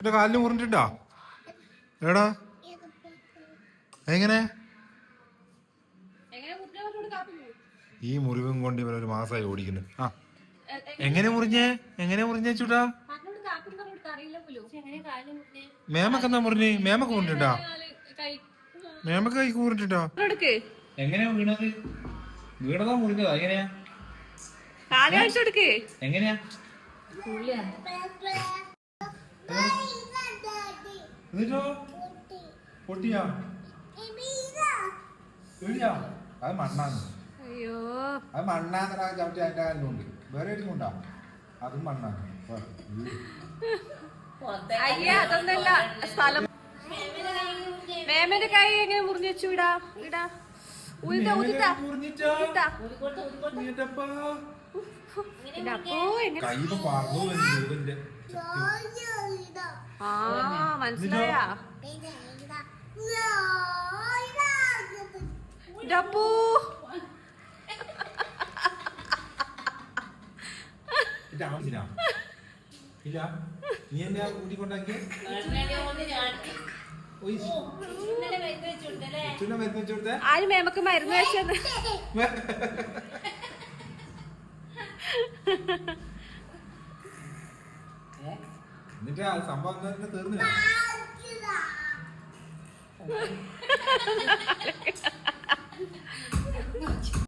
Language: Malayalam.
എന്റെ കാലിന് മുറിഞ്ഞിട്ടുണ്ടോ? എടാ എങ്ങനെ ഈ മുറിവും കൊണ്ട് ഇവരൊരു മാസമായി ഓടിക്കുന്നു. ആ എങ്ങനെ മുറിഞ്ഞേ ചൂടാ? മേമക്കെന്താ മുറിഞ്ഞ്? മേമക്ക് മുറിഞ്ഞിട്ടുണ്ടോ? മേമക്ക് കൈക്ക് മുറിഞ്ഞിട്ടുണ്ടോ? എങ്ങനെയാ വീണത്? വീണതാ മുറിഞ്ഞതാ? എങ്ങനെയാ എങ്ങനെയാ? എന്നിട്ടോ പൊട്ടിയാ? വീടിയാ? അത് മണ്ണാന്ന്. അത് മണ്ണാന്നടാ. ചവിട്ടി അതിന്റെ കാലിലുണ്ട്. വേറെ എടുക്കുന്നുണ്ടാ? അതും മണ്ണാണ്. അതൊന്നല്ല സ്ഥലം. മേമന്റെ കൈ എങ്ങനെ മുറിഞ്ഞു വെച്ചു? ഇടാ ഇടാ മനസ്സിലായാ? ഡപ്പു ഇല്ല നീ എന്നെ കൂട്ടിക്കൊണ്ടാക്കിയ ആര് മേമക്ക് മരുന്ന് വെച്ചത്? എന്നിട്ട് ആ സംഭവം തീർന്നില്ല.